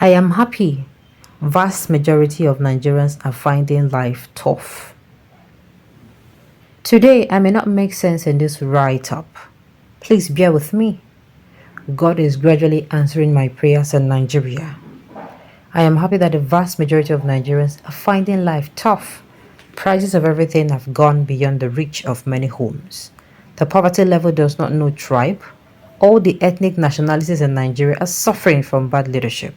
I am happy. Vast majority of Nigerians are finding life tough. Today, I may not make sense in this write-up. Please bear with me. God is gradually answering my prayers in Nigeria. I am happy that the vast majority of Nigerians are finding life tough. Prices of everything have gone beyond the reach of many homes. The poverty level does not know tribe. All the ethnic nationalities in Nigeria are suffering from bad leadership.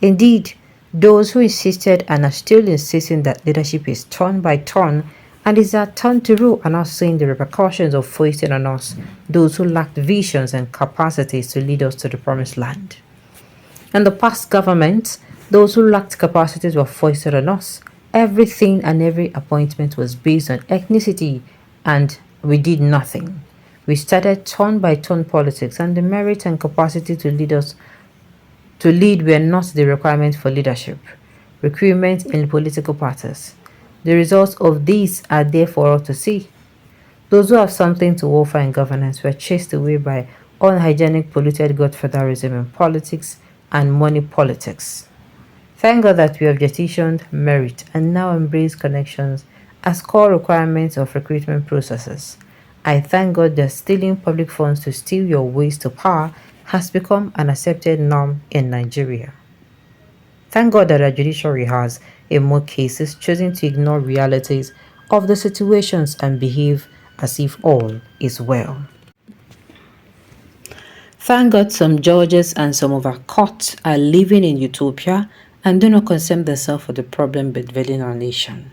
Indeed, those who insisted and are still insisting that leadership is turn by turn and is our turn to rule are now seeing the repercussions of foisting on us those who lacked visions and capacities to lead us to the promised land. In the past government, those who lacked capacities were foisted on us. Everything and every appointment was based on ethnicity, and we did nothing. We started turn by turn politics, and the merit and capacity to lead were not the requirement for leadership. Recruitment in political parties. The results of these are there for all to see. Those who have something to offer in governance were chased away by unhygienic, polluted godfatherism in politics and money politics. Thank God that we have petitioned merit and now embrace connections as core requirements of recruitment processes. I thank God that stealing public funds to steal your ways to power has become an accepted norm in Nigeria. Thank God that our judiciary has, in more cases, chosen to ignore realities of the situations and behave as if all is well. Thank God some judges and some of our courts are living in utopia and do not concern themselves with the problem bedevailing our nation.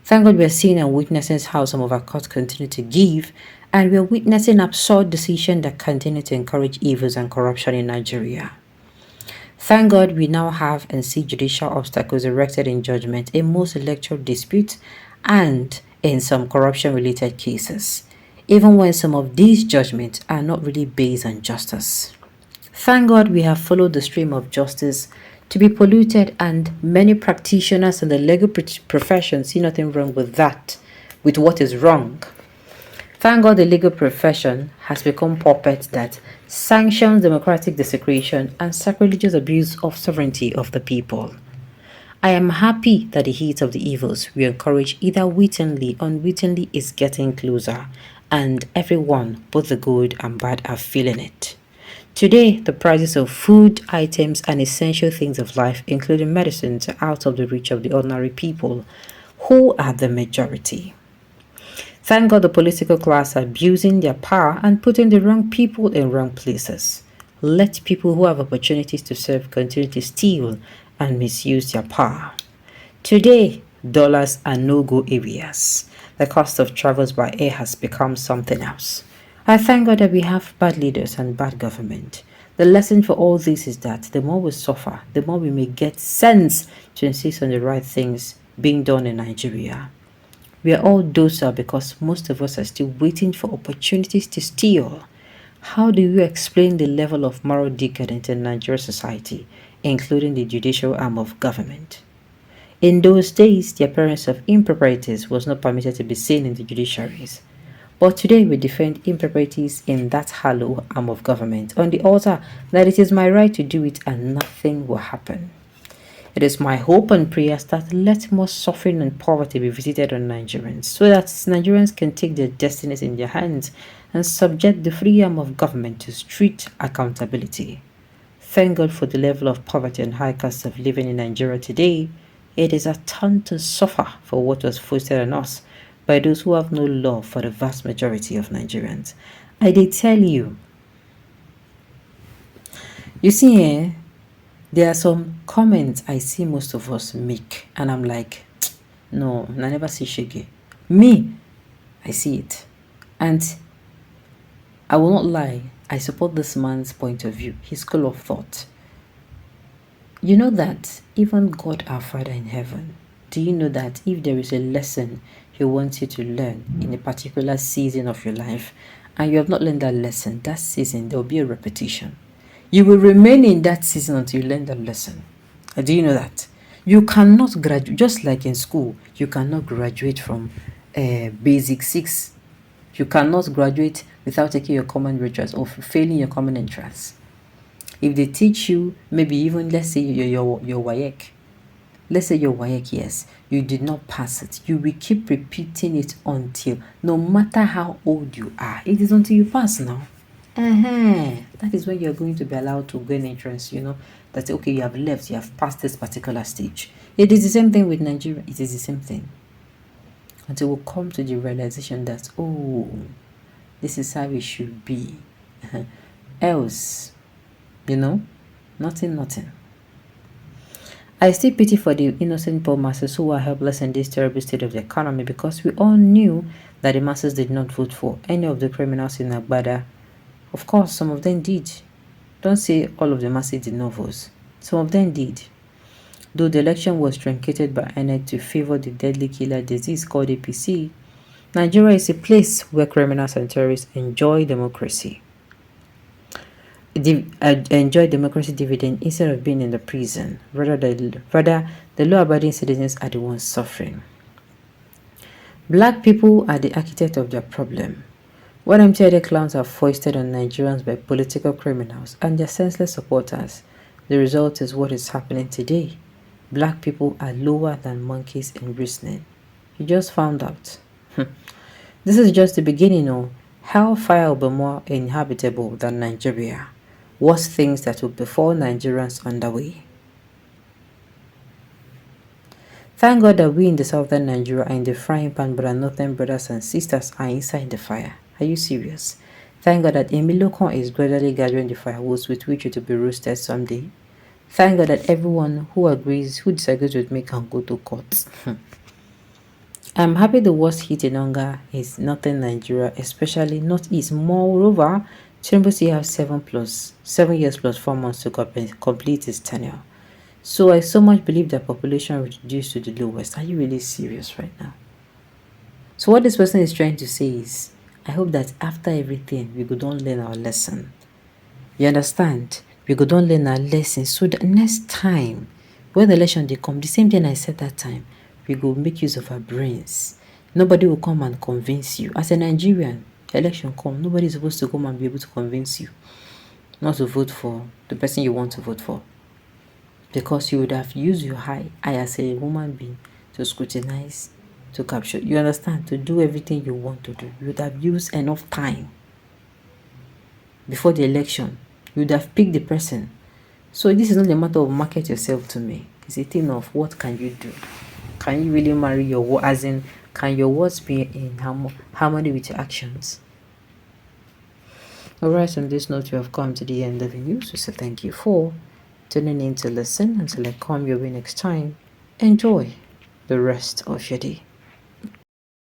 Thank God we are seeing and witnessing how some of our courts continue to give, and we are witnessing absurd decisions that continue to encourage evils and corruption in Nigeria. Thank God we now have and see judicial obstacles erected in judgment in most electoral disputes and in some corruption-related cases, even when some of these judgments are not really based on justice. Thank God we have followed the stream of justice to be polluted, and many practitioners in the legal profession see nothing wrong with that, with what is wrong. Thank God the legal profession has become puppets that sanctions democratic desecration and sacrilegious abuse of sovereignty of the people. I am happy that the heat of the evils we encourage either wittingly or unwittingly is getting closer, and everyone, both the good and bad, are feeling it. Today, the prices of food, items, and essential things of life, including medicines, are out of the reach of the ordinary people, who are the majority. Thank God the political class are abusing their power and putting the wrong people in wrong places. Let people who have opportunities to serve continue to steal and misuse their power. Today, dollars are no-go areas. The cost of travels by air has become something else. I thank God that we have bad leaders and bad government. The lesson for all this is that the more we suffer, the more we may get sense to insist on the right things being done in Nigeria. We are all docile because most of us are still waiting for opportunities to steal. How do you explain the level of moral decadence in Nigerian society, including the judicial arm of government? In those days, the appearance of improprieties was not permitted to be seen in the judiciaries. But today we defend improprieties in that hollow arm of government on the altar that it is my right to do it and nothing will happen. It is my hope and prayers that let more suffering and poverty be visited on Nigerians, so that Nigerians can take their destinies in their hands and subject the free arm of government to strict accountability. Thank God for the level of poverty and high cost of living in Nigeria today. It is a turn to suffer for what was foisted on us by those who have no love for the vast majority of Nigerians. I did tell you. You see here, there are some comments I see most of us make, and I'm like, no, I never see shege. Me, I see it. And I will not lie, I support this man's point of view, his school of thought. You know that even God our Father in heaven, do you know that if there is a lesson He wants you to learn in a particular season of your life, and you have not learned that lesson, that season, there will be a repetition. You will remain in that season until you learn that lesson. Do you know that? You cannot graduate, just like in school, you cannot graduate from basic 6. You cannot graduate without taking your common entrance or failing your common entrance. If they teach you, maybe even let's say your WAEC. Let's say your WAEC, yes, you did not pass it. You will keep repeating it until, no matter how old you are, it is until you pass now. That is when you're going to be allowed to gain entrance, that okay, you have left, you have passed this particular stage. It is the same thing with Nigeria. It is the same thing. Until we come to the realization that, oh, this is how it should be. Else, nothing. I still pity for the innocent poor masses who are helpless in this terrible state of the economy, because we all knew that the masses did not vote for any of the criminals in Agbada. Of course, some of them did. Don't say all of the masses did not vote. Some of them did. Though the election was truncated by INEC to favor the deadly killer disease called APC, Nigeria is a place where criminals and terrorists enjoy democracy. Enjoy democracy dividend instead of being in the prison. Rather, the law-abiding citizens are the ones suffering. Black people are the architect of their problem. When MTD clowns are foisted on Nigerians by political criminals and their senseless supporters, the result is what is happening today. Black people are lower than monkeys in reasoning. You just found out. This is just the beginning. Hellfire will be more inhabitable than Nigeria. Worse things that will befall Nigerians underway. Thank God that we in the southern Nigeria are in the frying pan, but our northern brothers and sisters are inside the fire. Are you serious? Thank God that Emilokon is gradually gathering the firewoods with which it will be roasted someday. Thank God that everyone who disagrees with me can go to court. I'm happy the worst hit in hunger is northern Nigeria, especially northeast. Moreover, Tinubu'S still have 7 years plus 4 months to complete his tenure. So I so much believe that population will reduce to the lowest. Are you really serious right now? So what this person is trying to say is, I hope that after everything, we go don learn our lesson. You understand? We go don learn our lesson so that next time, when the election they come, the same thing I said that time, we go make use of our brains. Nobody will come and convince you. As a Nigerian, election come, nobody is supposed to come and be able to convince you not to vote for the person you want to vote for. Because you would have used your eye as a human being to scrutinize, to capture, you understand, to do everything you want to do. You would have used enough time before the election. You would have picked the person. So this is not a matter of market yourself to me. It's a thing of what can you do? Can you really marry your word? As in, can your words be in harmony with your actions? Alright, on this note, we have come to the end of the news. We say thank you for tuning in to listen. Until I come your way next time, enjoy the rest of your day.